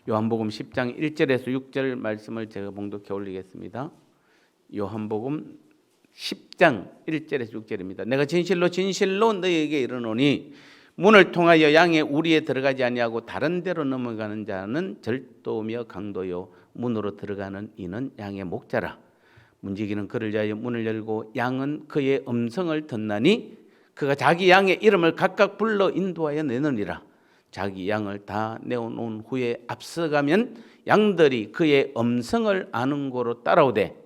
요한복음 10장 1절에서 6절 말씀을 제가 봉독해 올리겠습니다. 요한복음 10장 1절에서 6절입니다. 내가 진실로 진실로 너희에게 이르노니 문을 통하여 양의 우리에 들어가지 아니하고 다른 데로 넘어가는 자는 절도며 강도요 문으로 들어가는 이는 양의 목자라. 문지기는 그를 위하여 문을 열고 양은 그의 음성을 듣나니 그가 자기 양의 이름을 각각 불러 인도하여 내느니라. 자기 양을 다 내어놓은 후에 앞서가면 양들이 그의 음성을 아는 고로 따라오되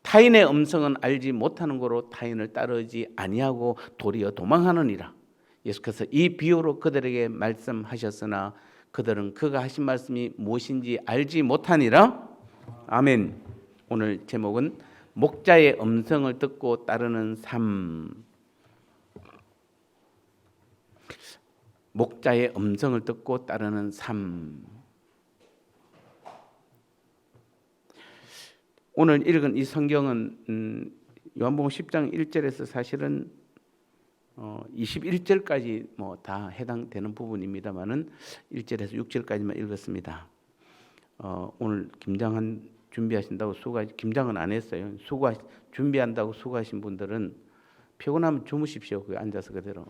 타인의 음성은 알지 못하는 고로 타인을 따르지 아니하고 도리어 도망하느니라. 예수께서 이 비유로 그들에게 말씀하셨으나 그들은 그가 하신 말씀이 무엇인지 알지 못하니라. 아멘. 오늘 제목은 목자의 음성을 듣고 따르는 삶. 목자의 음성을 듣고 따르는 삶. 오늘 읽은 이 성경은 요한복음 10장 1절에서 사실은 21절까지 다 해당되는 부분입니다만은 1절에서 6절까지만 읽었습니다. 오늘 김장한 준비하신다고 김장은 안 했어요. 준비한다고 수고하신 분들은 피곤하면 주무십시오. 거기 앉아서 그대로.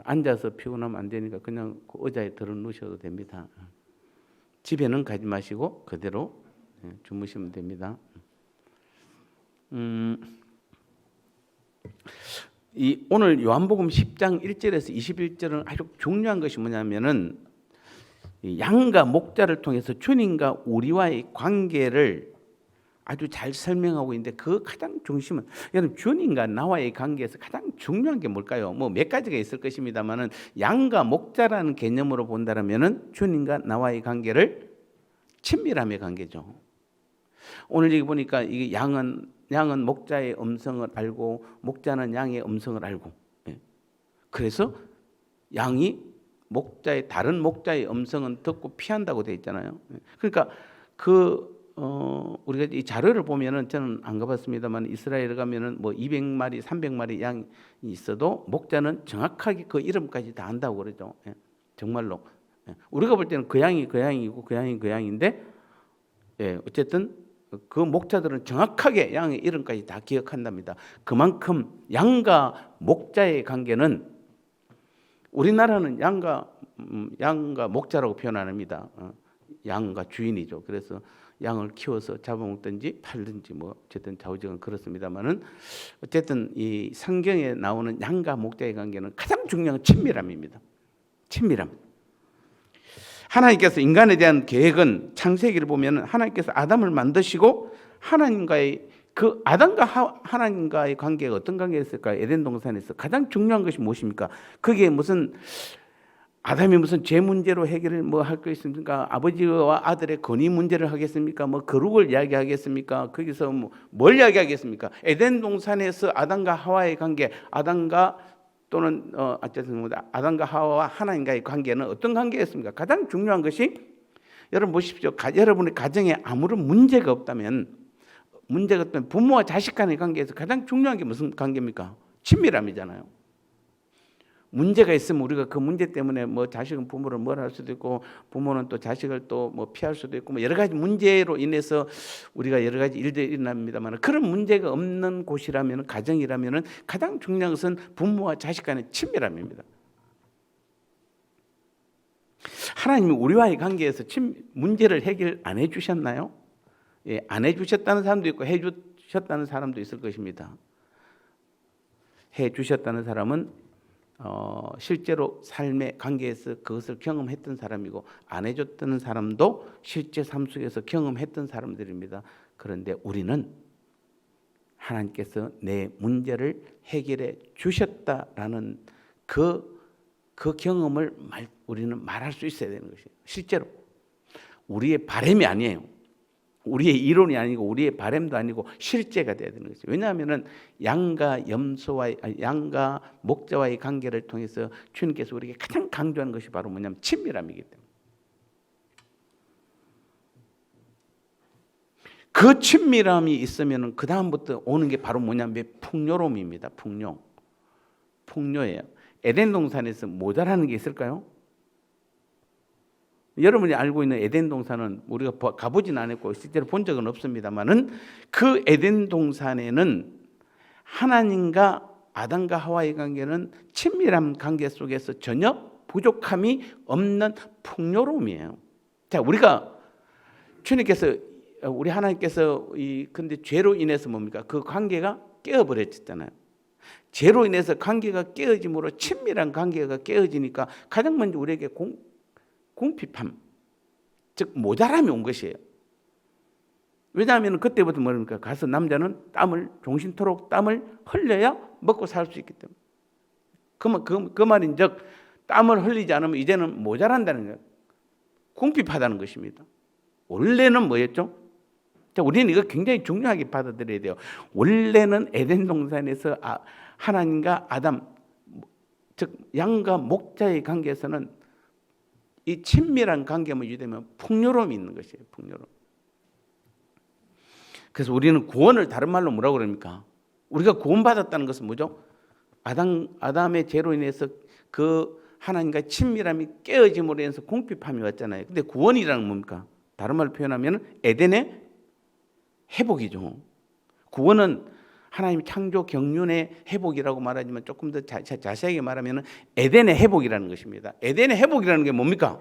앉아서 피곤하면 안 되니까 그냥 그 의자에 들어 누우셔도 됩니다. 집에는 가지 마시고 그대로 주무시면 됩니다. 오늘 요한복음 10장 1절에서 21절은 아주 중요한 것이 뭐냐면은 양과 목자를 통해서 주님과 우리와의 관계를 아주 잘 설명하고 있는데 그 가장 중심은 여러분 주님과 나와의 관계에서 가장 중요한 게 뭘까요? 몇 가지가 있을 것입니다만은 양과 목자라는 개념으로 본다면은 주님과 나와의 관계를 친밀함의 관계죠. 오늘 여기 보니까 이게 양은 목자의 음성을 알고 목자는 양의 음성을 알고, 그래서 양이 다른 목자의 음성은 듣고 피한다고 되어 있잖아요. 그러니까 우리가 이 자료를 보면은 저는 안 가봤습니다만 이스라엘에 가면은 200마리, 300마리 양이 있어도 목자는 정확하게 그 이름까지 다 안다고 그러죠. 정말로. 우리가 볼 때는 그 양이 그 양이고 그 양이 그 양인데, 어쨌든 그 목자들은 정확하게 양의 이름까지 다 기억한답니다. 그만큼 양과 목자의 관계는 우리나라는 양과 목자라고 표현 안 합니다. 양과 주인이죠. 그래서 양을 키워서 잡아먹든지 팔든지 어쨌든 좌우지간 그렇습니다만은 어쨌든 이 성경에 나오는 양과 목자의 관계는 가장 중요한 친밀함입니다. 친밀함. 하나님께서 인간에 대한 계획은 창세기를 보면 하나님께서 아담을 만드시고 아담과 하나님과의 관계가 어떤 관계였을까요? 에덴 동산에서 가장 중요한 것이 무엇입니까? 그게 아담이 무슨 죄 문제로 해결을 할 거 있습니까? 아버지와 아들의 권위 문제를 하겠습니까? 거룩을 이야기하겠습니까? 거기서 뭘 이야기하겠습니까? 에덴 동산에서 아담과 하와의 관계, 아담과 하와와 하나님과의 관계는 어떤 관계였습니까? 가장 중요한 것이, 여러분 보십시오. 여러분의 가정에 아무런 문제가 없다면 부모와 자식 간의 관계에서 가장 중요한 게 무슨 관계입니까? 친밀함이잖아요. 문제가 있으면 우리가 그 문제 때문에 자식은 부모를 할 수도 있고 부모는 또 자식을 또 피할 수도 있고 여러 가지 문제로 인해서 우리가 여러 가지 일들이 일어납니다만, 그런 문제가 없는 곳이라면, 가정이라면 가장 중요한 것은 부모와 자식 간의 친밀함입니다. 하나님이 우리와의 관계에서 문제를 해결 안 해주셨나요? 안 해주셨다는 사람도 있고 해주셨다는 사람도 있을 것입니다. 해주셨다는 사람은 실제로 삶의 관계에서 그것을 경험했던 사람이고, 안 해줬던 사람도 실제 삶 속에서 경험했던 사람들입니다. 그런데 우리는 하나님께서 내 문제를 해결해 주셨다라는 그 경험을 우리는 말할 수 있어야 되는 것이에요. 실제로 우리의 바람이 아니에요. 우리의 이론이 아니고 우리의 바람도 아니고 실제가 돼야 되는 거죠. 왜냐하면 양과 목자와의 관계를 통해서 주님께서 우리에게 가장 강조하는 것이 바로 뭐냐면 친밀함이기 때문에, 그 친밀함이 있으면 그 다음부터 오는 게 바로 뭐냐면 풍요로움입니다. 풍요예요. 에덴 동산에서 모자라는 게 있을까요? 여러분이 알고 있는 에덴 동산은 우리가 가보진 않았고 실제로 본 적은 없습니다만은 그 에덴 동산에는 하나님과 아담과 하와의 관계는 친밀한 관계 속에서 전혀 부족함이 없는 풍요로움이에요. 자, 우리가 주님께서 우리 하나님께서 근데 죄로 인해서 뭡니까? 그 관계가 깨어버렸잖아요. 죄로 인해서 관계가 깨어짐으로 친밀한 관계가 깨어지니까 가장 먼저 우리에게 궁핍함, 즉 모자람이 온 것이에요. 왜냐하면 그때부터 뭐랍니까? 가서 남자는 종신토록 땀을 흘려야 먹고 살 수 있기 때문에. 그 말인즉 땀을 흘리지 않으면 이제는 모자란다는 거예요. 궁핍하다는 것입니다. 원래는 뭐였죠? 자, 우리는 이거 굉장히 중요하게 받아들여야 돼요. 원래는 에덴 동산에서 하나님과 아담, 즉 양과 목자의 관계에서는 이 친밀한 관계만 유지되면 풍요로움이 있는 것이에요. 풍요로움. 그래서 우리는 구원을 다른 말로 뭐라고 그럽니까? 우리가 구원받았다는 것은 뭐죠? 아담의 죄로 인해서 그 하나님과 친밀함이 깨어짐으로 인해서 궁핍함이 왔잖아요. 근데 구원이라는 뭡니까? 다른 말로 표현하면 에덴의 회복이죠. 구원은 하나님 창조 경륜의 회복이라고 말하지만 조금 더 자세하게 말하면 에덴의 회복이라는 것입니다. 에덴의 회복이라는 게 뭡니까?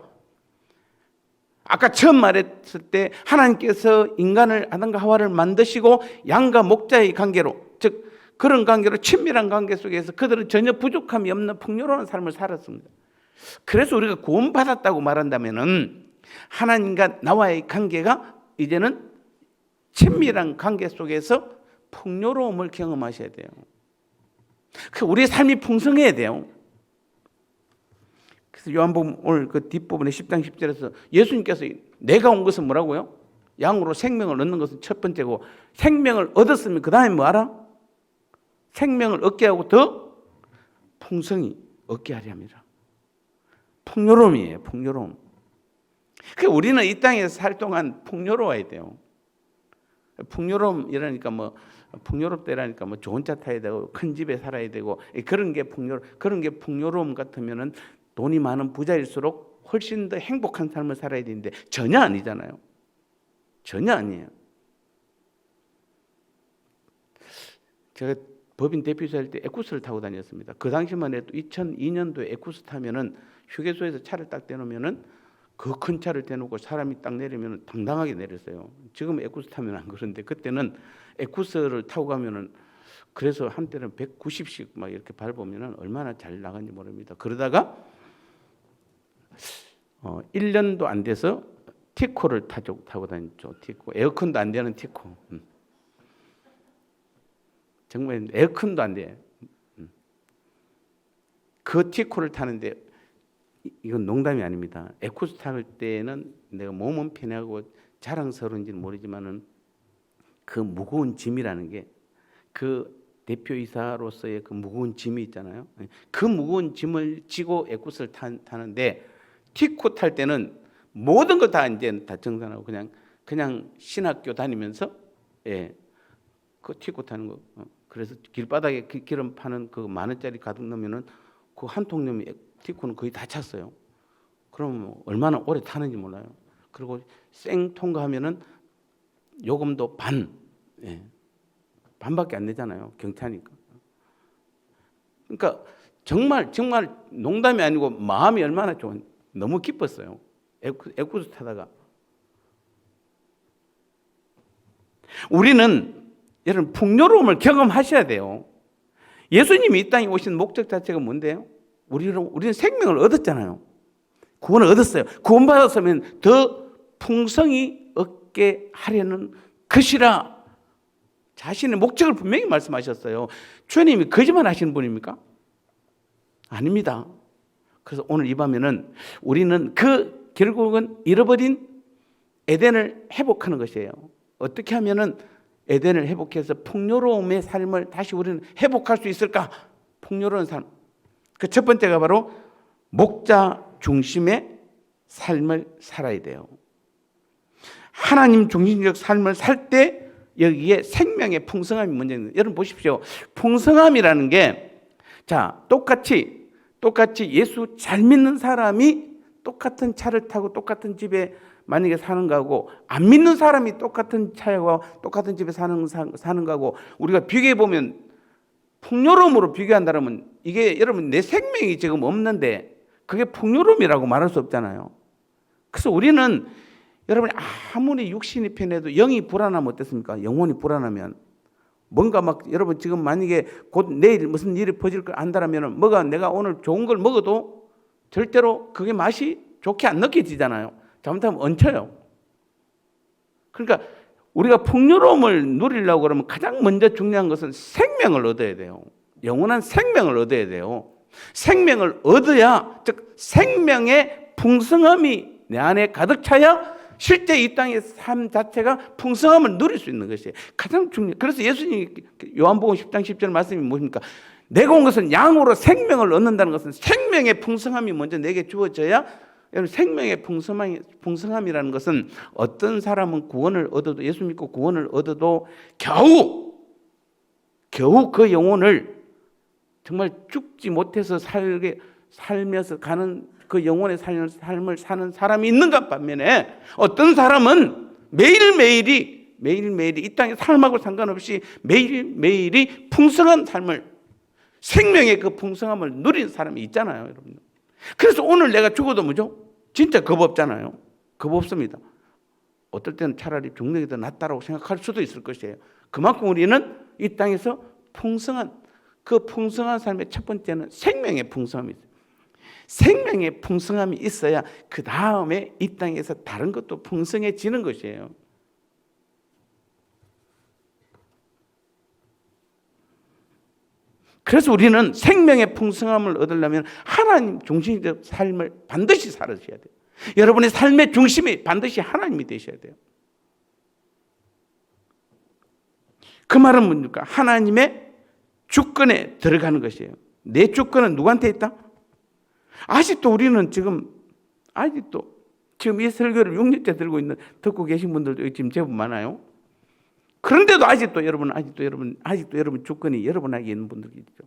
아까 처음 말했을 때 하나님께서 인간을 아담과 하와를 만드시고 양과 목자의 관계로, 즉 그런 관계로 친밀한 관계 속에서 그들은 전혀 부족함이 없는 풍요로운 삶을 살았습니다. 그래서 우리가 구원받았다고 말한다면은 하나님과 나와의 관계가 이제는 친밀한 관계 속에서 풍요로움을 경험하셔야 돼요. 우리의 삶이 풍성해야 돼요. 그래서 요한복음 오늘 그 뒷부분에 10장 10절에서 예수님께서 내가 온 것은 뭐라고요? 양으로 생명을 얻는 것은 첫 번째고, 생명을 얻었으면 그 다음에 뭐 알아? 생명을 얻게 하고 더 풍성히 얻게 하려 함이라. 풍요로움이에요. 풍요로움. 그러니까 우리는 이 땅에서 살 동안 풍요로워야 돼요. 풍요로움이라니까 풍요롭다라니까 좋은 차 타야 되고 큰 집에 살아야 되고 그런 게 풍요로움 같으면은 돈이 많은 부자일수록 훨씬 더 행복한 삶을 살아야 되는데 전혀 아니잖아요. 전혀 아니에요. 제가 법인 대표이사 할 때 에쿠스를 타고 다녔습니다. 그 당시만 해도 2002년도에 에쿠스 타면은 휴게소에서 차를 딱 대놓으면은 그 큰 차를 대놓고 사람이 딱 내리면 당당하게 내렸어요. 지금 에쿠스 타면 안 그런데 그때는 에쿠스를 타고 가면은 그래서 한때는 190씩 막 이렇게 밟으면은 얼마나 잘 나간지 모릅니다. 그러다가 1년도 안 돼서 티코를 타고 다녔죠. 티코. 에어컨도 안 되는 티코. 정말 에어컨도 안 돼. 그 티코를 타는데 이건 농담이 아닙니다. 에쿠스 탈 때는 내가 몸은 편하고 자랑스러운지는 모르지만은 그 무거운 짐이라는 게 그 대표이사로서의 그 무거운 짐이 있잖아요. 그 무거운 짐을 지고 에쿠스를 타는데 티코 탈 때는 모든 거 다 이제 다 정산하고 그냥 신학교 다니면서 그 티코 타는 거. 그래서 길바닥에 기름 파는 그 10,000원짜리 가득 넣으면은 그 한 통념이 티코는 거의 다 찼어요. 그럼 얼마나 오래 타는지 몰라요. 그리고 생 통과하면은 요금도 반밖에 안 내잖아요. 경차니까. 그러니까 정말 농담이 아니고 마음이 얼마나 좋은, 너무 기뻤어요. 에쿠스 타다가. 우리는 여러분 풍요로움을 경험하셔야 돼요. 예수님이 이 땅에 오신 목적 자체가 뭔데요? 우리는 생명을 얻었잖아요. 구원을 얻었어요. 구원받았으면 더 풍성히 얻게 하려는 것이라 자신의 목적을 분명히 말씀하셨어요. 주님이 거짓말 하시는 분입니까? 아닙니다. 그래서 오늘 이 밤에는 우리는 결국은 잃어버린 에덴을 회복하는 것이에요. 어떻게 하면은 에덴을 회복해서 풍요로움의 삶을 다시 우리는 회복할 수 있을까? 풍요로운 삶. 그 첫 번째가 바로 목자 중심의 삶을 살아야 돼요. 하나님 중심적 삶을 살 때 여기에 생명의 풍성함이 문제입니다. 여러분 보십시오. 풍성함이라는 게 똑같이 예수 잘 믿는 사람이 똑같은 차를 타고 똑같은 집에 만약에 사는 거하고 안 믿는 사람이 똑같은 차와 똑같은 집에 사는 거하고 우리가 비교해 보면 풍요로움으로 비교한다면 이게 여러분 내 생명이 지금 없는데 그게 풍요로움이라고 말할 수 없잖아요. 그래서 우리는 여러분이 아무리 육신이 편해도 영이 불안하면 어떻습니까? 영혼이 불안하면 뭔가 막 여러분 지금 만약에 곧 내일 무슨 일이 퍼질 걸 안다라면 뭐가 내가 오늘 좋은 걸 먹어도 절대로 그게 맛이 좋게 안 느껴지잖아요. 잘못하면 얹혀요. 그러니까 우리가 풍요로움을 누리려고 그러면 가장 먼저 중요한 것은 생명을 얻어야 돼요. 영원한 생명을 얻어야 돼요. 생명을 얻어야 즉 생명의 풍성함이 내 안에 가득 차야 실제 이 땅의 삶 자체가 풍성함을 누릴 수 있는 것이에요. 가장 중요해요. 그래서 예수님이 요한복음 10장 10절 말씀이 무엇입니까? 내가 온 것은 양으로 생명을 얻는다는 것은 생명의 풍성함이 먼저 내게 주어져야 여러분 생명의 풍성함이라는 것은 어떤 사람은 구원을 얻어도 예수 믿고 구원을 얻어도 겨우 그 영혼을 정말 죽지 못해서 살면서 가는 그 영혼의 삶을 사는 사람이 있는가 반면에 어떤 사람은 매일매일이 이 땅의 삶하고 상관없이 매일매일이 풍성한 삶을 생명의 그 풍성함을 누린 사람이 있잖아요, 여러분. 그래서 오늘 내가 죽어도 뭐죠? 진짜 겁 없잖아요. 겁 없습니다. 어떨 때는 차라리 죽는 게 더 낫다라고 생각할 수도 있을 것이에요. 그만큼 우리는 이 땅에서 그 풍성한 삶의 첫 번째는 생명의 풍성함이 있어요. 생명의 풍성함이 있어야 그 다음에 이 땅에서 다른 것도 풍성해지는 것이에요. 그래서 우리는 생명의 풍성함을 얻으려면 하나님 중심의 삶을 반드시 살으셔야 돼요. 여러분의 삶의 중심이 반드시 하나님이 되셔야 돼요. 그 말은 뭡니까? 하나님의 주권에 들어가는 것이에요. 내 주권은 누구한테 있다? 아직도 우리는 지금 이 설교를 6년째 듣고 계신 분들도 지금 제법 많아요. 그런데도 아직도 여러분 주권이 여러분에게 있는 분들이 있죠.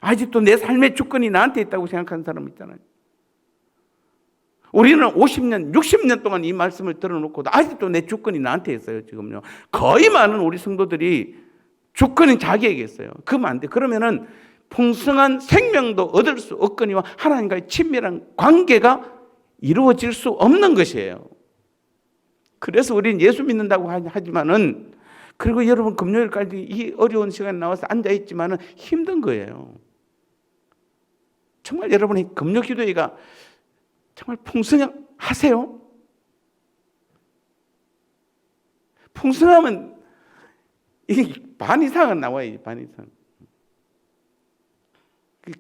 아직도 내 삶의 주권이 나한테 있다고 생각하는 사람 있잖아요. 우리는 50년, 60년 동안 이 말씀을 들어놓고도 아직도 내 주권이 나한테 있어요. 지금요. 거의 많은 우리 성도들이 주권이 자기에게 있어요. 그러면 안 돼. 그러면은 풍성한 생명도 얻을 수 없거니와 하나님과의 친밀한 관계가 이루어질 수 없는 것이에요. 그래서 우리는 예수 믿는다고 하지만은 그리고 여러분 금요일까지 이 어려운 시간에 나와서 앉아있지만은 힘든 거예요. 정말 여러분의 금요 기도회가 정말 풍성하세요? 풍성하면 이게 반 이상은 나와요. 반 이상.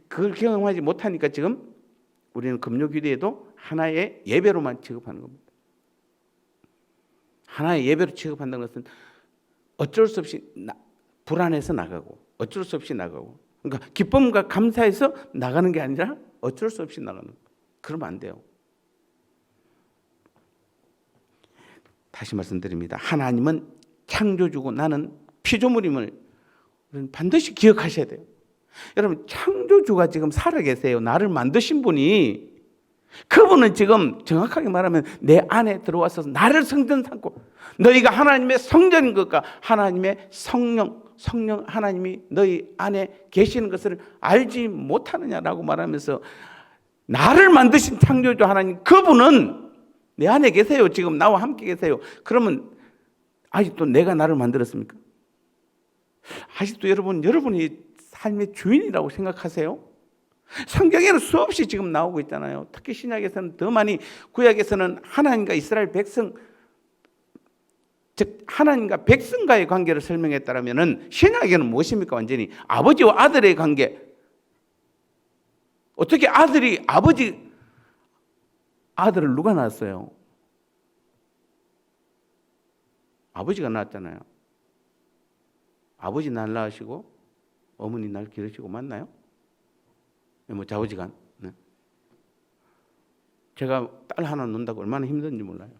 그걸 경험하지 못하니까 지금 우리는 금요 기도회도 하나의 예배로만 취급하는 겁니다. 하나의 예배로 취급한다는 것은 어쩔 수 없이 불안해서 나가고 어쩔 수 없이 나가고 그러니까 기쁨과 감사해서 나가는 게 아니라 어쩔 수 없이 나가는 거예요. 그러면 안 돼요. 다시 말씀드립니다. 하나님은 창조주고 나는 피조물임을 반드시 기억하셔야 돼요. 여러분 창조주가 지금 살아계세요. 나를 만드신 분이 그분은 지금 정확하게 말하면 내 안에 들어와서 나를 성전 삼고 너희가 하나님의 성전인 것과 하나님의 성령 하나님이 너희 안에 계시는 것을 알지 못하느냐라고 말하면서 나를 만드신 창조주 하나님 그분은 내 안에 계세요. 지금 나와 함께 계세요. 그러면 아직도 내가 나를 만들었습니까? 아직도 여러분이 삶의 주인이라고 생각하세요? 성경에는 수없이 지금 나오고 있잖아요. 특히 신약에서는 더 많이 구약에서는 하나님과 이스라엘 백성 즉 하나님과 백성과의 관계를 설명했다면 신약에는 무엇입니까? 완전히 아버지와 아들의 관계. 어떻게 아들을 누가 낳았어요? 아버지가 낳았잖아요. 아버지 날 낳으시고 어머니 날 기르시고 맞나요? 뭐 좌우지간. 네. 제가 딸 하나 낳는다고 얼마나 힘든지 몰라요.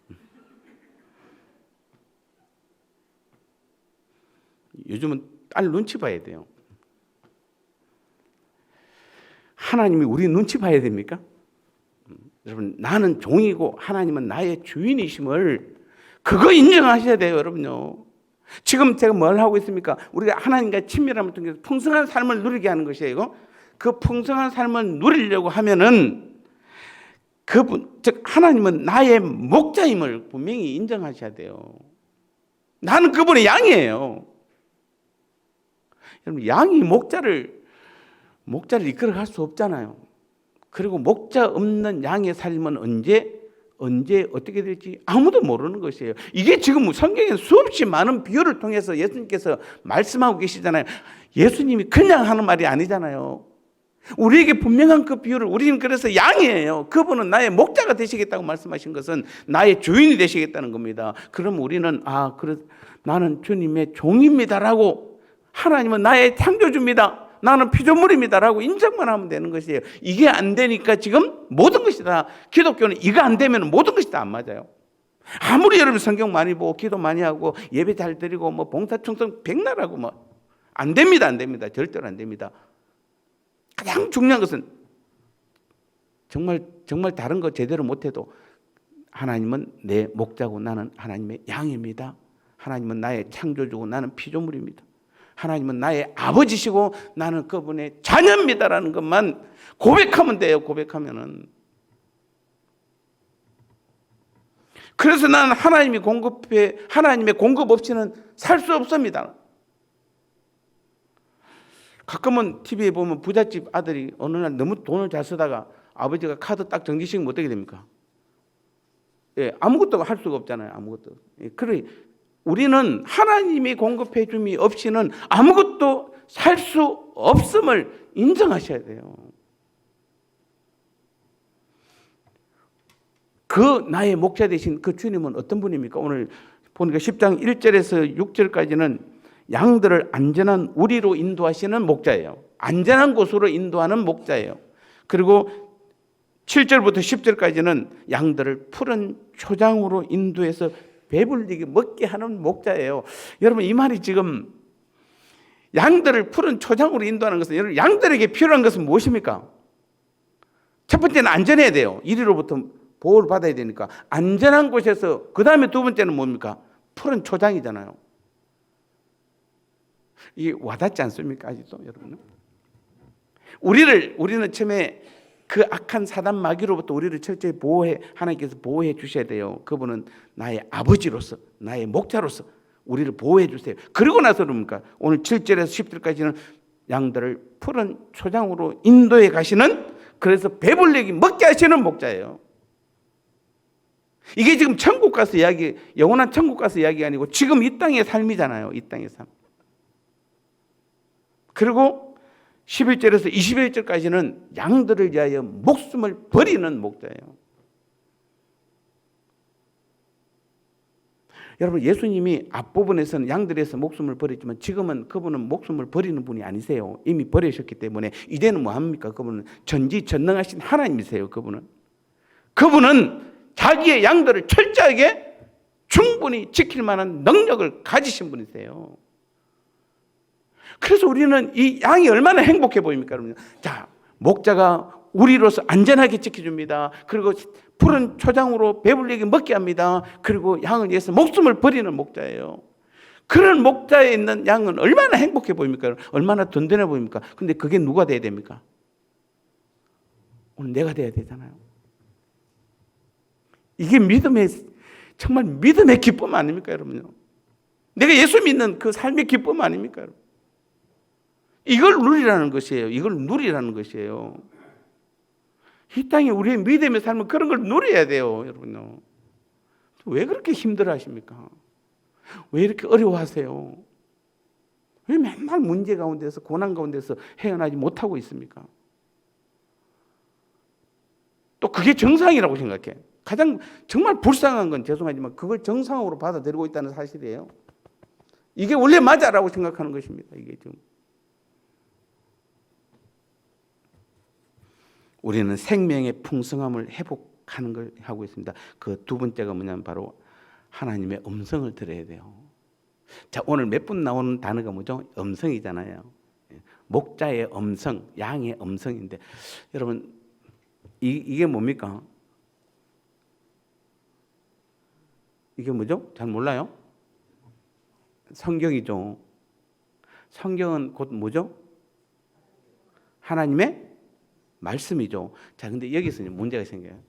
요즘은 딸 눈치 봐야 돼요. 하나님이 우리 눈치 봐야 됩니까? 여러분, 나는 종이고 하나님은 나의 주인이심을 그거 인정하셔야 돼요, 여러분요. 지금 제가 뭘 하고 있습니까? 우리가 하나님과의 친밀함을 통해서 풍성한 삶을 누리게 하는 것이에요. 그 풍성한 삶을 누리려고 하면은 그분, 즉 하나님은 나의 목자임을 분명히 인정하셔야 돼요. 나는 그분의 양이에요. 여러분, 양이 목자를 이끌어갈 수 없잖아요. 그리고 목자 없는 양의 삶은 언제 어떻게 될지 아무도 모르는 것이에요. 이게 지금 성경에 수없이 많은 비유를 통해서 예수님께서 말씀하고 계시잖아요. 예수님이 그냥 하는 말이 아니잖아요. 우리에게 분명한 그 비유를, 우리는 그래서 양이에요. 그분은 나의 목자가 되시겠다고 말씀하신 것은 나의 주인이 되시겠다는 겁니다. 그럼 우리는 그래, 나는 주님의 종입니다라고, 하나님은 나의 창조주입니다, 나는 피조물입니다라고 인정만 하면 되는 것이에요. 이게 안 되니까 지금 모든 것이 다, 기독교는 이거 안 되면 모든 것이 다 안 맞아요. 아무리 여러분 성경 많이 보고 기도 많이 하고 예배 잘 드리고 뭐 봉사충성 백날하고 뭐 안 됩니다. 안 됩니다. 절대로 안 됩니다. 가장 중요한 것은 정말 다른 거 제대로 못해도 하나님은 내 목자고 나는 하나님의 양입니다. 하나님은 나의 창조주고 나는 피조물입니다. 하나님은 나의 아버지시고 나는 그분의 자녀입니다라는 것만 고백하면 돼요. 고백하면은. 그래서 나는 하나님의 공급 없이는 살 수 없습니다. 가끔은 TV에 보면 부잣집 아들이 어느 날 너무 돈을 잘 쓰다가 아버지가 카드 딱 정지시키면 어떻게 됩니까? 아무것도 할 수가 없잖아요. 아무것도. 그래, 우리는 하나님이 공급해 줌이 없이는 아무것도 살 수 없음을 인정하셔야 돼요. 그 나의 목자 되신 그 주님은 어떤 분입니까? 오늘 보니까 10장 1절에서 6절까지는 양들을 안전한 우리로 인도하시는 목자예요. 안전한 곳으로 인도하는 목자예요. 그리고 7절부터 10절까지는 양들을 푸른 초장으로 인도해서 배불리게 먹게 하는 목자예요. 여러분, 이 말이 지금 양들을 푸른 초장으로 인도하는 것은, 여러분, 양들에게 필요한 것은 무엇입니까? 첫 번째는 안전해야 돼요. 이리로부터 보호를 받아야 되니까 안전한 곳에서, 그 다음에 두 번째는 뭡니까? 푸른 초장이잖아요. 이게 와닿지 않습니까? 아직도 여러분. 우리는 처음에 그 악한 사단 마귀로부터 우리를 철저히 하나님께서 보호해 주셔야 돼요. 그분은 나의 아버지로서, 나의 목자로서 우리를 보호해 주세요. 그리고 나서 그럽니까? 오늘 7절에서 10절까지는 양들을 푸른 초장으로 인도해 가시는, 그래서 배불리게 먹게 하시는 목자예요. 이게 지금 천국 가서 이야기, 영원한 천국 가서 이야기가 아니고 지금 이 땅의 삶이잖아요. 이 땅의 삶. 그리고 11절에서 21절까지는 양들을 위하여 목숨을 버리는 목자예요. 여러분, 예수님이 앞부분에서는 양들에서 목숨을 버렸지만 지금은 그분은 목숨을 버리는 분이 아니세요. 이미 버리셨기 때문에 이제는 뭐합니까? 그분은 전지전능하신 하나님이세요. 그분은 자기의 양들을 철저하게 충분히 지킬 만한 능력을 가지신 분이세요. 그래서 우리는 이 양이 얼마나 행복해 보입니까? 여러분? 자, 목자가 우리로서 안전하게 지켜줍니다. 그리고 푸른 초장으로 배불리게 먹게 합니다. 그리고 양을 위해서 목숨을 버리는 목자예요. 그런 목자에 있는 양은 얼마나 행복해 보입니까? 얼마나 든든해 보입니까? 근데 그게 누가 돼야 됩니까? 오늘 내가 돼야 되잖아요. 이게 정말 믿음의 기쁨 아닙니까, 여러분요? 내가 예수 믿는 그 삶의 기쁨 아닙니까, 여러분? 이걸 누리라는 것이에요. 이걸 누리라는 것이에요. 이 땅에 우리의 믿음의 삶은 그런 걸 누려야 돼요, 여러분요. 왜 그렇게 힘들어 하십니까? 왜 이렇게 어려워하세요? 왜 맨날 문제 가운데서, 고난 가운데서 헤어나지 못하고 있습니까? 또 그게 정상이라고 생각해. 가장 정말 불쌍한 건, 죄송하지만 그걸 정상으로 받아들이고 있다는 사실이에요. 이게 원래 맞아라고 생각하는 것입니다. 이게 지금. 우리는 생명의 풍성함을 회복하는 걸 하고 있습니다. 그 두 번째가 뭐냐면 바로 하나님의 음성을 들어야 돼요. 자, 오늘 몇 분 나오는 단어가 뭐죠? 음성이잖아요. 목자의 음성, 양의 음성인데, 여러분, 이게 뭡니까? 이게 뭐죠? 잘 몰라요? 성경이죠. 성경은 곧 뭐죠? 하나님의 말씀이죠. 자, 근데 여기서 문제가 생겨요.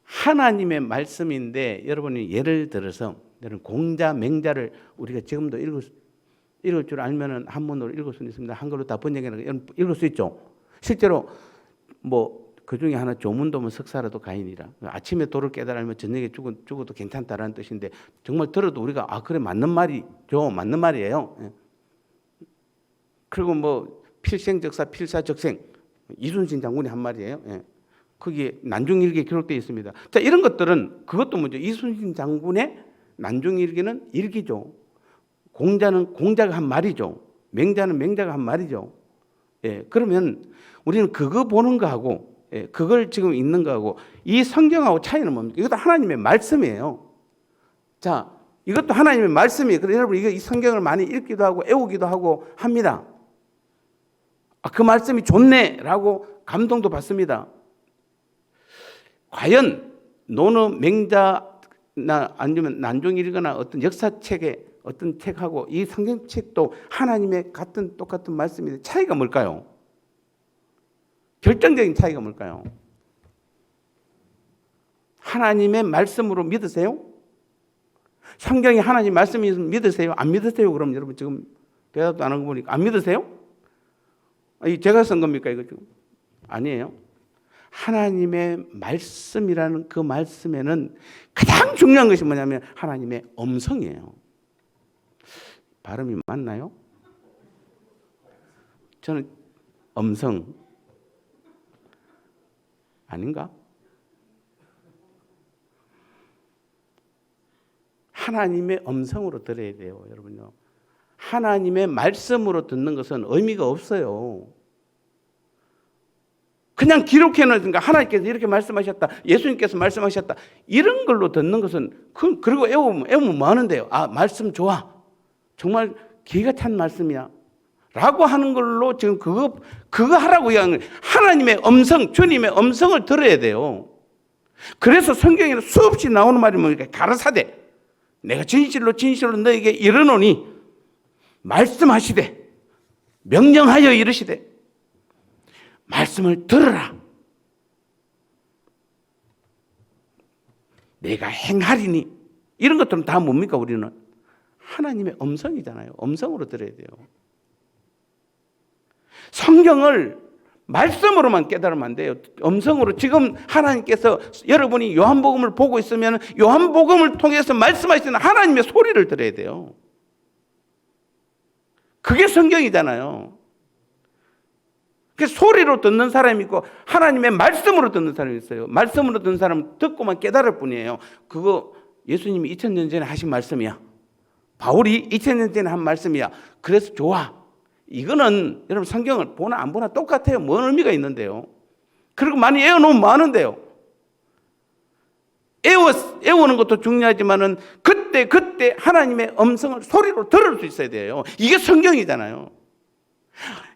하나님의 말씀인데 여러분이 예를 들어서 여러분 공자, 맹자를 우리가 지금도 읽을 줄 알면은 한문으로 읽을 수 있습니다. 한글로 다 번역해서 읽을 수 있죠. 실제로 뭐 그 중에 하나 조문도면 석사라도 가인이라. 아침에 도를 깨달으면 저녁에 죽어도 괜찮다라는 뜻인데 정말 들어도 우리가 아 그래 맞는 말이죠. 맞는 말이에요. 예. 그리고 뭐 필생적사 필사적생 이순신 장군이 한 말이에요. 예. 거기에 난중일기에 기록되어 있습니다. 자, 이런 것들은 그것도 먼저 이순신 장군의 난중일기는 일기죠. 공자는 공자가 한 말이죠. 맹자는 맹자가 한 말이죠. 예, 그러면 우리는 그거 보는 거하고 예, 그걸 지금 읽는 거하고 이 성경하고 차이는 뭡니까? 이것도 하나님의 말씀이에요. 자, 이것도 하나님의 말씀이에요. 그래서 여러분 이 성경을 많이 읽기도 하고 애우기도 하고 합니다. 아, 그 말씀이 좋네라고 감동도 받습니다. 과연 논어 맹자나 아니면 난중일기나 어떤 역사책에 어떤 책하고 이 성경책도 하나님의 같은 똑같은 말씀인데 차이가 뭘까요? 결정적인 차이가 뭘까요? 하나님의 말씀으로 믿으세요? 성경이 하나님 말씀이 믿으세요? 안 믿으세요? 그럼 여러분 지금 대답도 안 하고 보니까 안 믿으세요? 제가 쓴 겁니까 이거 지금? 아니에요. 하나님의 말씀이라는 그 말씀에는 가장 중요한 것이 뭐냐면 하나님의 음성이에요. 발음이 맞나요? 저는 음성 아닌가? 하나님의 음성으로 들어야 돼요, 여러분요. 하나님의 말씀으로 듣는 것은 의미가 없어요. 그냥 기록해 놓으니까 하나님께서 이렇게 말씀하셨다, 예수님께서 말씀하셨다, 이런 걸로 듣는 것은 그리고 애우면 뭐 하는데요? 아, 말씀 좋아. 정말 기가 찬 말씀이야. 라고 하는 걸로 지금 그거 하라고 이야기하는 거예요. 하나님의 음성, 주님의 음성을 들어야 돼요. 그래서 성경에 수없이 나오는 말이 뭡니까? 가라사대. 내가 진실로 너에게 이르노니 말씀하시되 명령하여 이르시되 말씀을 들으라. 내가 행하리니. 이런 것들은 다 뭡니까? 우리는 하나님의 음성이잖아요. 음성으로 들어야 돼요. 성경을 말씀으로만 깨달으면 안 돼요. 음성으로. 지금 하나님께서 여러분이 요한복음을 보고 있으면 요한복음을 통해서 말씀하시는 하나님의 소리를 들어야 돼요. 그게 성경이잖아요. 그 소리로 듣는 사람이 있고 하나님의 말씀으로 듣는 사람이 있어요. 말씀으로 듣는 사람은 듣고만 깨달을 뿐이에요. 그거 예수님이 2000년 전에 하신 말씀이야. 바울이 2000년 전에 한 말씀이야. 그래서 좋아. 이거는 여러분 성경을 보나 안 보나 똑같아요. 뭔 의미가 있는데요. 그리고 많이 애워놓으면 많은데요. 애우는 것도 중요하지만은 그때 하나님의 음성을 소리로 들을 수 있어야 돼요. 이게 성경이잖아요.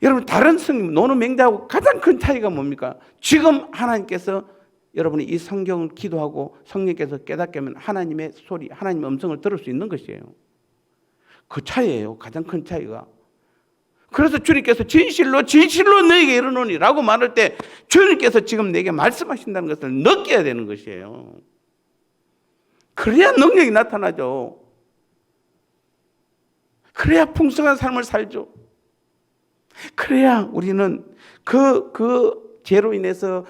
여러분 다른 논어 맹자하고 가장 큰 차이가 뭡니까? 지금 하나님께서 여러분이 이 성경을 기도하고 성령께서 깨닫게 하면 하나님의 소리, 하나님의 음성을 들을 수 있는 것이에요. 그 차이예요. 가장 큰 차이가. 그래서 주님께서 진실로 너에게 이르노니 라고 말할 때 주님께서 지금 내게 말씀하신다는 것을 느껴야 되는 것이에요. 그래야 능력이 나타나죠. 그래야 풍성한 삶을 살죠. 그래야 우리는 그 죄로 인해서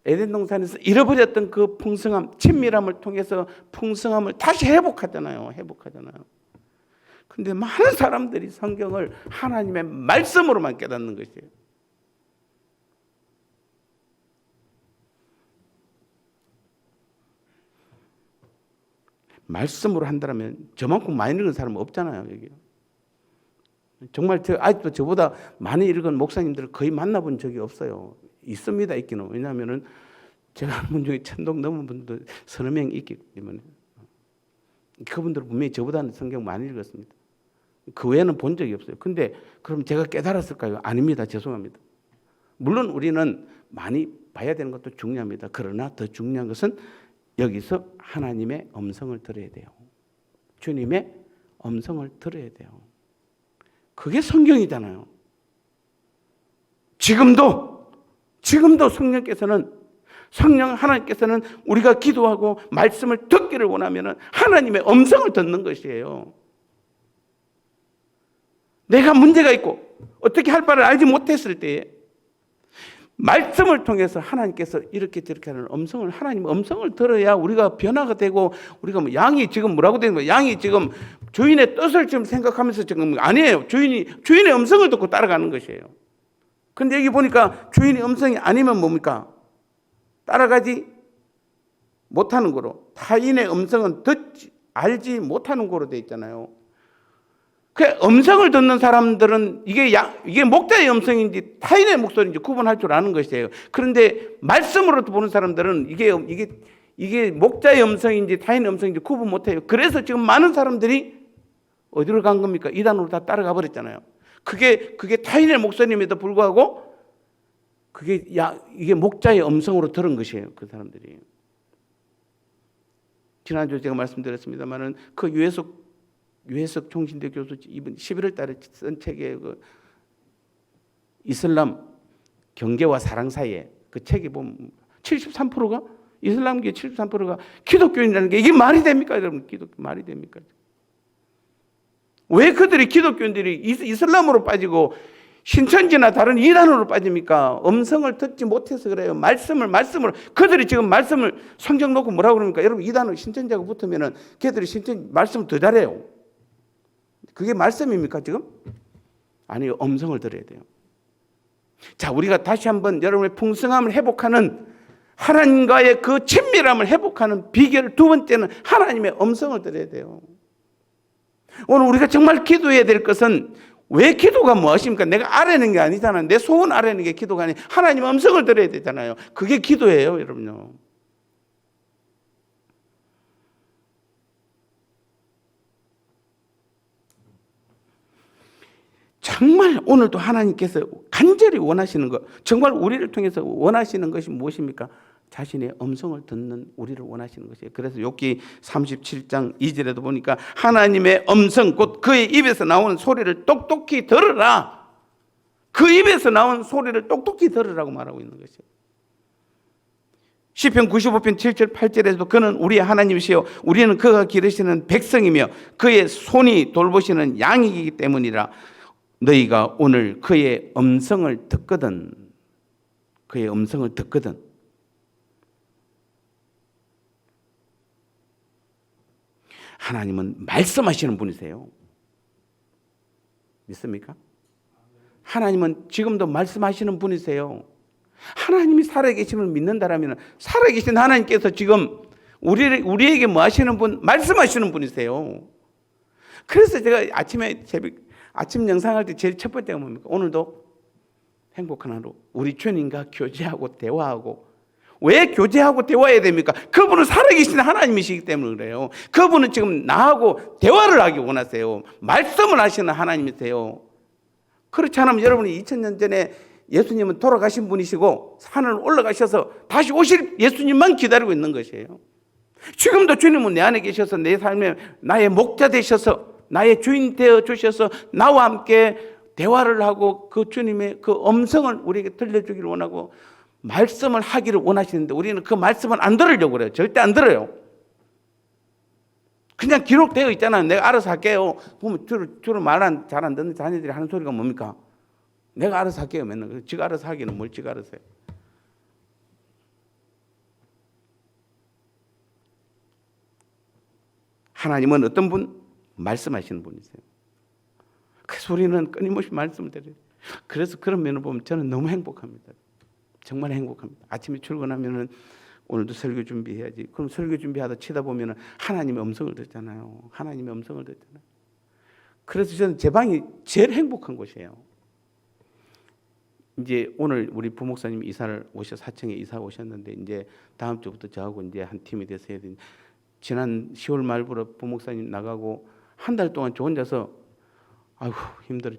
에덴 동산에서 잃어버렸던 그 풍성함, 친밀함을 통해서 풍성함을 다시 회복하잖아요. 근데 많은 사람들이 성경을 하나님의 말씀으로만 깨닫는 것이에요. 말씀으로 한다면 저만큼 많이 읽은 사람은 없잖아요. 여기. 정말 아직도 저보다 많이 읽은 목사님들을 거의 만나본 적이 없어요. 있습니다, 있기는. 왜냐하면 제가 아는 분 중에 1000동 넘은 분도 서너 명 있기 때문에. 그분들은 분명히 저보다는 성경 많이 읽었습니다. 그 외에는 본 적이 없어요. 근데 그럼 제가 깨달았을까요? 아닙니다. 죄송합니다. 물론 우리는 많이 봐야 되는 것도 중요합니다. 그러나 더 중요한 것은 여기서 하나님의 음성을 들어야 돼요. 주님의 음성을 들어야 돼요. 그게 성경이잖아요. 지금도 성령 하나님께서는 우리가 기도하고 말씀을 듣기를 원하면 하나님의 음성을 듣는 것이에요. 내가 문제가 있고 어떻게 할 바를 알지 못했을 때에 말씀을 통해서 하나님께서 이렇게 저렇게 하는 음성을, 하나님 음성을 들어야 우리가 변화가 되고, 우리가 뭐 양이 지금 뭐라고 되는 거예요? 양이 지금 주인의 뜻을 지금 생각하면서 지금 아니에요. 주인의 음성을 듣고 따라가는 것이에요. 근데 여기 보니까 주인의 음성이 아니면 뭡니까? 따라가지 못하는 거로, 타인의 음성은 알지 못하는 거로 돼 있잖아요. 그 음성을 듣는 사람들은 이게 목자의 음성인지 타인의 목소리인지 구분할 줄 아는 것이에요. 그런데 말씀으로 보는 사람들은 이게 목자의 음성인지 타인의 음성인지 구분 못해요. 그래서 지금 많은 사람들이 어디로 간 겁니까? 이단으로 다 따라가 버렸잖아요. 그게 타인의 목소리임에도 불구하고 이게 목자의 음성으로 들은 것이에요. 그 사람들이. 지난주에 제가 말씀드렸습니다만은 그 유해석 총신대 교수 이번 11월 달에 쓴 책에 그 이슬람 경계와 사랑 사이에 그 책에 보면 73%가 이슬람계 73%가 기독교인이라는 게 이게 말이 됩니까? 여러분, 기독교 말이 됩니까? 왜 그들이 기독교인들이 이슬람으로 빠지고 신천지나 다른 이단으로 빠집니까? 음성을 듣지 못해서 그래요. 말씀을 그들이 지금 말씀을 성경 놓고 뭐라고 그럽니까? 여러분, 이단은 신천지하고 붙으면은 걔들이 말씀을 더 잘해요. 그게 말씀입니까 지금? 아니요. 음성을 들어야 돼요. 자, 우리가 다시 한번 여러분의 풍성함을 회복하는, 하나님과의 그 친밀함을 회복하는 비결 두 번째는 하나님의 음성을 들어야 돼요. 오늘 우리가 정말 기도해야 될 것은, 왜 기도가 무엇입니까? 내가 아뢰는 게 아니잖아요. 내 소원 아뢰는 게 기도가 아니에요. 하나님의 음성을 들어야 되잖아요. 그게 기도예요, 여러분요. 정말 오늘도 하나님께서 간절히 원하시는 것, 정말 우리를 통해서 원하시는 것이 무엇입니까? 자신의 음성을 듣는 우리를 원하시는 것이에요. 그래서 욥기 37장 2절에도 보니까 하나님의 음성, 곧 그의 입에서 나오는 소리를 똑똑히 들으라. 그 입에서 나오는 소리를 똑똑히 들으라고 말하고 있는 것이에요. 시편 95편 7절 8절에서도 그는 우리의 하나님이시요 우리는 그가 기르시는 백성이며 그의 손이 돌보시는 양이기 때문이라. 너희가 오늘 그의 음성을 듣거든. 그의 음성을 듣거든. 하나님은 말씀하시는 분이세요. 믿습니까? 하나님은 지금도 말씀하시는 분이세요. 하나님이 살아계심을 믿는다라면 살아계신 하나님께서 지금 우리에게 뭐 하시는 분? 말씀하시는 분이세요. 그래서 제가 아침 영상할 때 제일 첫 번째가 뭡니까? 오늘도 행복한 하루, 우리 주님과 교제하고 대화하고. 왜 교제하고 대화해야 됩니까? 그분은 살아계신 하나님이시기 때문에 그래요. 그분은 지금 나하고 대화를 하기 원하세요. 말씀을 하시는 하나님이세요. 그렇지 않으면 여러분이 2000년 전에 예수님은 돌아가신 분이시고 산을 올라가셔서 다시 오실 예수님만 기다리고 있는 것이에요. 지금도 주님은 내 안에 계셔서 내 삶에 나의 목자 되셔서 나의 주인 되어 주셔서 나와 함께 대화를 하고 그 주님의 그 음성을 우리에게 들려주기를 원하고 말씀을 하기를 원하시는데 우리는 그 말씀을 안 들으려고 그래요. 절대 안 들어요. 그냥 기록되어 있잖아요. 내가 알아서 할게요. 보면 주로 말 잘 안 듣는 자녀들이 하는 소리가 뭡니까? 내가 알아서 할게요. 맨날. 지가 알아서 하기는 뭘 지가 알아서 해요. 하나님은 어떤 분? 말씀하시는 분이세요. 그래서 우리는 끊임없이 말씀을 드려요. 그래서 그런 면을 보면 저는 너무 행복합니다. 정말 행복합니다. 아침에 출근하면은 오늘도 설교 준비해야지. 그럼 설교 준비하다 치다 보면은 하나님의 음성을 듣잖아요. 하나님의 음성을 듣잖아요. 그래서 저는 제 방이 제일 행복한 곳이에요. 이제 오늘 우리 부목사님이 사청에 이사 오셨는데 이제 다음 주부터 저하고 이제 한 팀이 돼서 해야 되는데 지난 10월 말부터 부목사님 나가고 한 달 동안 저 혼자서 아이고 힘들어.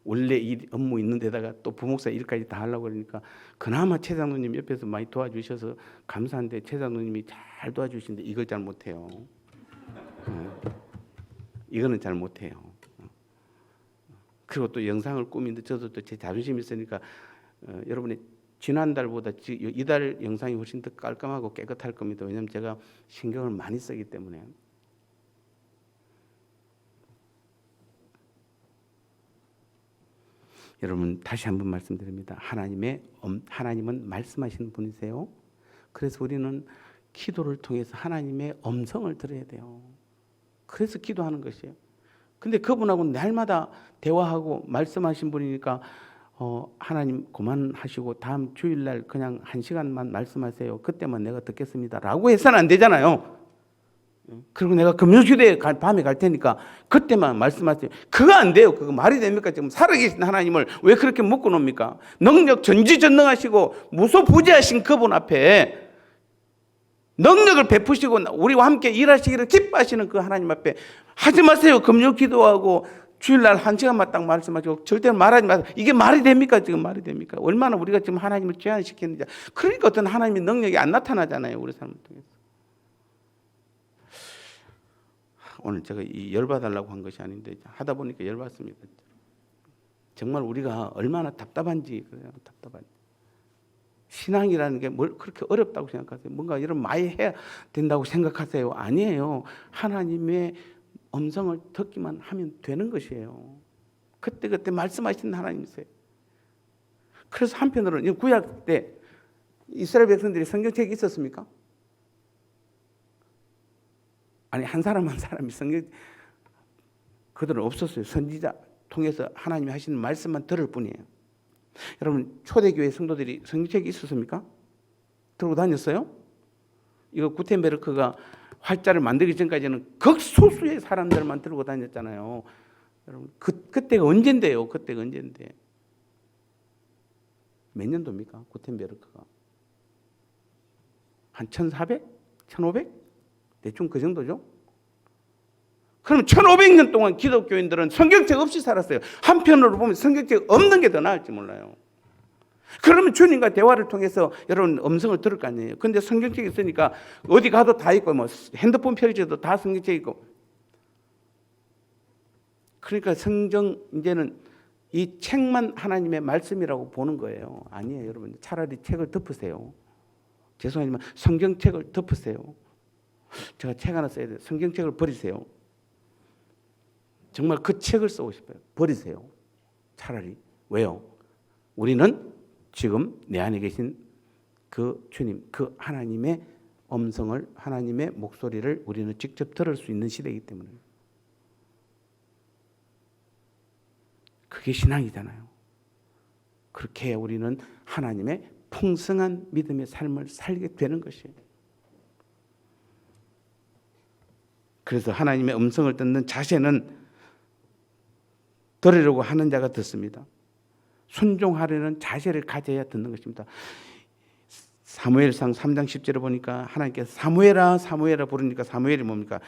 원래 업무 있는 데다가 또 부목사 일까지 다 하려고 그러니까 그나마 최 장로님 옆에서 많이 도와주셔서 감사한데 최 장로님이 잘 도와주시는데 이걸 잘 못해요. 이거는 잘 못해요. 그리고 또 영상을 꾸미는데 저도 또 제 자존심이 있으니까 여러분이 지난달보다 이달 영상이 훨씬 더 깔끔하고 깨끗할 겁니다. 왜냐하면 제가 신경을 많이 쓰기 때문에. 여러분 다시 한번 말씀드립니다. 하나님은 말씀하시는 분이세요. 그래서 우리는 기도를 통해서 하나님의 음성을 들어야 돼요. 그래서 기도하는 것이에요. 근데 그분하고 날마다 대화하고 말씀하신 분이니까 하나님 그만하시고 다음 주일날 그냥 1시간만 말씀하세요. 그때만 내가 듣겠습니다. 라고 해서는 안 되잖아요. 그리고 내가 금요일에 밤에 갈 테니까 그때만 말씀하세요. 그거 안 돼요. 그거 말이 됩니까? 지금 살아계신 하나님을 왜 그렇게 묶어 놓습니까? 능력 전지전능하시고 무소부재하신 그분 앞에 능력을 베푸시고 우리와 함께 일하시기를 기뻐하시는 그 하나님 앞에 하지 마세요. 금요 기도하고 주일날 1시간만 딱 말씀하시고 절대로 말하지 마세요. 이게 말이 됩니까? 지금 말이 됩니까? 얼마나 우리가 지금 하나님을 제한시키는지. 그러니까 어떤 하나님의 능력이 안 나타나잖아요. 우리 삶을 통해서. 오늘 제가 열받으려고 한 것이 아닌데 하다 보니까 열받습니다. 정말 우리가 얼마나 답답한지 그래요. 답답한지. 신앙이라는 게 뭘 그렇게 어렵다고 생각하세요? 뭔가 이런 많이 해야 된다고 생각하세요? 아니에요. 하나님의 음성을 듣기만 하면 되는 것이에요. 그때 말씀하시는 하나님이세요. 그래서 한편으로는 구약 때 이스라엘 백성들이 성경책이 있었습니까? 아니 한 사람이 성경 그들은 없었어요. 선지자 통해서 하나님이 하시는 말씀만 들을 뿐이에요. 여러분 초대교회 성도들이 성경책이 있었습니까? 들고 다녔어요? 이거 구텐베르크가 활자를 만들기 전까지는 극소수의 사람들만 들고 다녔잖아요. 여러분 그때가 언젠데요? 그때가 언젠데? 몇 년도입니까? 구텐베르크가 한 1400? 1500? 대충 그 정도죠? 그럼 1500년 동안 기독교인들은 성경책 없이 살았어요. 한편으로 보면 성경책 없는 게 더 나을지 몰라요. 그러면 주님과 대화를 통해서 여러분 음성을 들을 거 아니에요. 근데 성경책이 있으니까 어디 가도 다 있고 뭐 핸드폰 펼쳐도 다 성경책 있고. 그러니까 성경 이제는 이 책만 하나님의 말씀이라고 보는 거예요. 아니에요, 여러분. 차라리 책을 덮으세요. 죄송하지만 성경책을 덮으세요. 제가 책 하나 써야 돼요. 성경책을 버리세요. 정말 그 책을 쓰고 싶어요. 버리세요. 차라리. 왜요? 우리는 지금 내 안에 계신 그 주님, 그 하나님의 음성을, 하나님의 목소리를 우리는 직접 들을 수 있는 시대이기 때문에. 그게 신앙이잖아요. 그렇게 해야 우리는 하나님의 풍성한 믿음의 삶을 살게 되는 것이에요. 그래서 하나님의 음성을 듣는 자세는 들으려고 하는 자가 듣습니다. 순종하려는 자세를 가져야 듣는 것입니다. 사무엘상 3장 10절에 보니까 하나님께서 사무엘아 사무엘아 부르니까 사무엘이 뭡니까?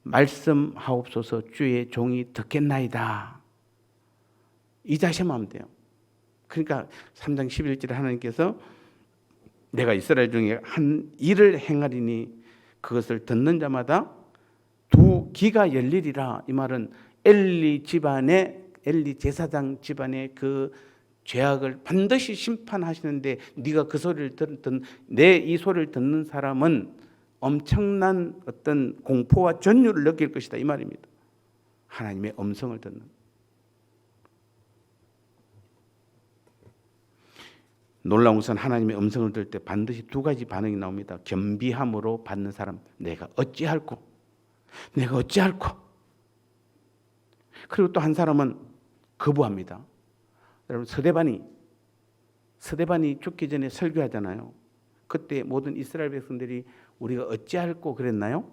말씀하옵소서 주의 종이 듣겠나이다. 이 자세만 하면 돼요. 그러니까 3장 11절에 하나님께서 내가 이스라엘 중에 한 일을 행하리니 그것을 듣는 자마다 두 귀가 열리리라. 이 말은 엘리 제사장 집안의 그 죄악을 반드시 심판하시는데 네가 그 소리를 내 이 소리를 듣는 사람은 엄청난 어떤 공포와 전율을 느낄 것이다 이 말입니다. 하나님의 음성을 듣는. 놀라운 것은 하나님의 음성을 들을 때 반드시 두 가지 반응이 나옵니다. 겸비함으로 받는 사람, 내가 어찌할꼬. 그리고 또 한 사람은 거부합니다. 여러분 서대반이 죽기 전에 설교하잖아요. 그때 모든 이스라엘 백성들이 우리가 어찌할꼬 그랬나요?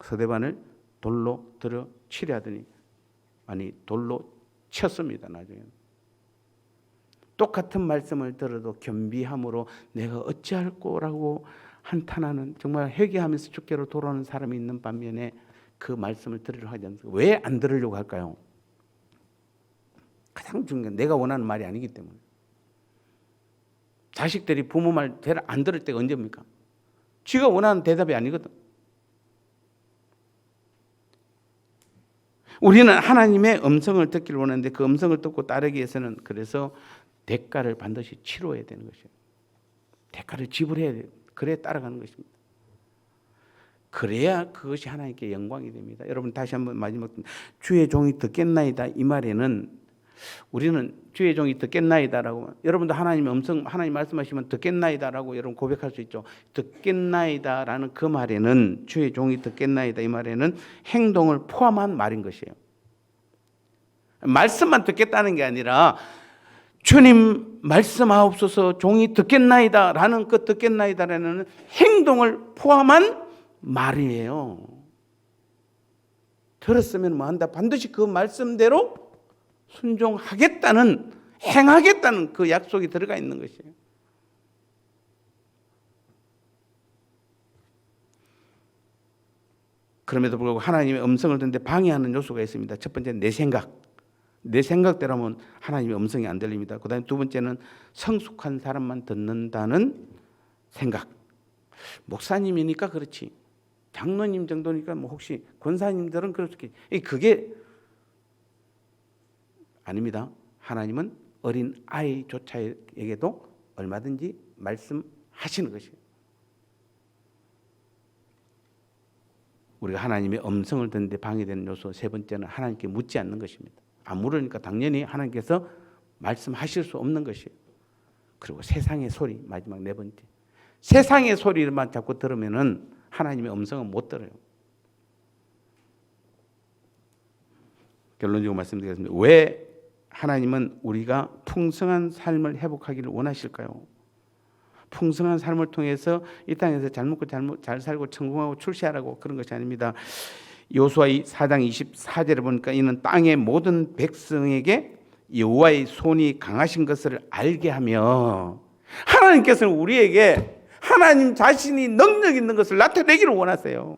서대반을 돌로 들어 치려 하더니 돌로 쳤습니다. 나중에 똑같은 말씀을 들어도 겸비함으로 내가 어찌할꼬라고 한탄하는 정말 회개하면서 주께로 돌아오는 사람이 있는 반면에 그 말씀을 들으려고 하지 않습니까? 왜 안 들으려고 할까요? 가장 중요한 내가 원하는 말이 아니기 때문에. 자식들이 부모 말 잘 안 들을 때가 언제입니까? 쥐가 원하는 대답이 아니거든. 우리는 하나님의 음성을 듣기를 원하는데 그 음성을 듣고 따르기 위해서는 그래서 대가를 반드시 치러야 되는 것이에요. 대가를 지불해야 돼요. 그래야 따라가는 것입니다. 그래야 그것이 하나님께 영광이 됩니다. 여러분 다시 한번 마지막 주의 종이 듣겠나이다 이 말에는 우리는 주의 종이 듣겠나이다라고 여러분도 하나님의 음성 하나님 말씀하시면 듣겠나이다라고 여러분 고백할 수 있죠. 듣겠나이다라는 그 말에는 주의 종이 듣겠나이다 이 말에는 행동을 포함한 말인 것이에요. 말씀만 듣겠다는 게 아니라 주님 말씀하옵소서 종이 듣겠나이다라는 그 듣겠나이다라는 행동을 포함한 말이에요. 들었으면 뭐 한다. 반드시 그 말씀대로 순종하겠다는 행하겠다는 그 약속이 들어가 있는 것이에요. 그럼에도 불구하고 하나님의 음성을 듣는데 방해하는 요소가 있습니다. 첫 번째는 내 생각. 내 생각대로 하면 하나님의 음성이 안 들립니다. 그 다음에 두 번째는 성숙한 사람만 듣는다는 생각. 목사님이니까 그렇지. 장로님 정도니까 뭐 혹시 권사님들은 그렇게. 그게 아닙니다. 하나님은 어린 아이조차에게도 얼마든지 말씀하시는 것이에요. 우리가 하나님의 음성을 듣는데 방해되는 요소 세 번째는 하나님께 묻지 않는 것입니다. 안 물으니까 당연히 하나님께서 말씀하실 수 없는 것이에요. 그리고 세상의 소리 마지막 네 번째. 세상의 소리만 자꾸 들으면은 하나님의 음성은 못 들어요. 결론적으로 말씀드리겠습니다. 왜 하나님은 우리가 풍성한 삶을 회복하기를 원하실까요? 풍성한 삶을 통해서 이 땅에서 잘 먹고 잘 살고 성공하고 출세하라고 그런 것이 아닙니다. 요수아 4장 24절에 보니까 이는 땅의 모든 백성에게 여호와의 손이 강하신 것을 알게 하며 하나님께서는 우리에게 하나님 자신이 능력 있는 것을 나타내기를 원하세요.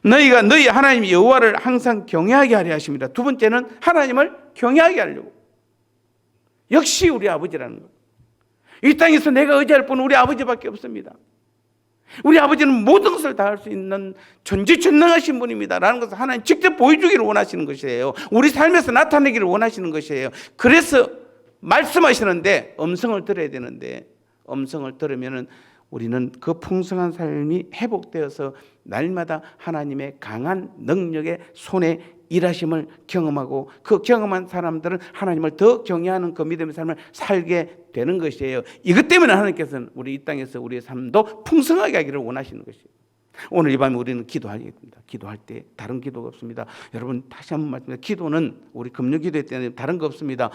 너희가 너희 하나님 여호와를 항상 경외하게 하려 하십니다. 두 번째는 하나님을 경외하게 하려고. 역시 우리 아버지라는 것. 이 땅에서 내가 의지할 분은 우리 아버지밖에 없습니다. 우리 아버지는 모든 것을 다 할 수 있는 전지전능하신 분입니다. 라는 것을 하나님 직접 보여주기를 원하시는 것이에요. 우리 삶에서 나타내기를 원하시는 것이에요. 그래서 말씀하시는데 음성을 들어야 되는데 음성을 들으면은 우리는 그 풍성한 삶이 회복되어서 날마다 하나님의 강한 능력의 손에 일하심을 경험하고 그 경험한 사람들은 하나님을 더 경외하는 그 믿음의 삶을 살게 되는 것이에요. 이것 때문에 하나님께서는 우리 이 땅에서 우리의 삶도 풍성하게 하기를 원하시는 것이에요. 오늘 이 밤에 우리는 기도하겠습니다. 기도할 때 다른 기도가 없습니다. 여러분 다시 한번 말씀드립니다. 기도는 우리 금요 기도회 때는 다른 거 없습니다.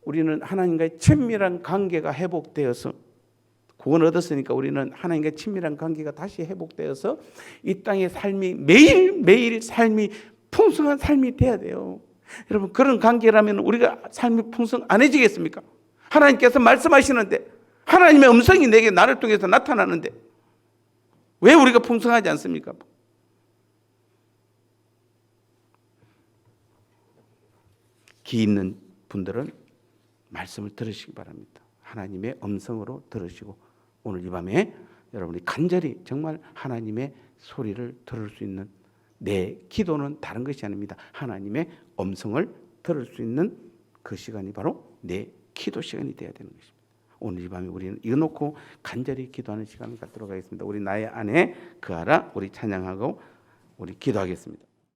우리는 하나님과의 친밀한 관계가 회복되어서 구원 얻었으니까 우리는 하나님과의 친밀한 관계가 다시 회복되어서 이 땅의 삶이 매일매일 삶이 풍성한 삶이 돼야 돼요. 여러분 그런 관계라면 우리가 삶이 풍성안해지겠습니까? 하나님께서 말씀하시는데 하나님의 음성이 내게 나를 통해서 나타나는데 왜 우리가 풍성하지 않습니까? 귀 있는 분들은 말씀을 들으시기 바랍니다. 하나님의 음성으로 들으시고 오늘 이 밤에 여러분이 간절히 정말 하나님의 소리를 들을 수 있는 내 기도는 다른 것이 아닙니다. 하나님의 음성을 들을 수 있는 그 시간이 바로 내 기도 시간이 되어야 되는 것입니다. 오늘 이 밤에 우리는 이거 놓고 간절히 기도하는 시간을 갖도록 하겠습니다. 우리 나의 안에 그 알아 우리 찬양하고 우리 기도하겠습니다.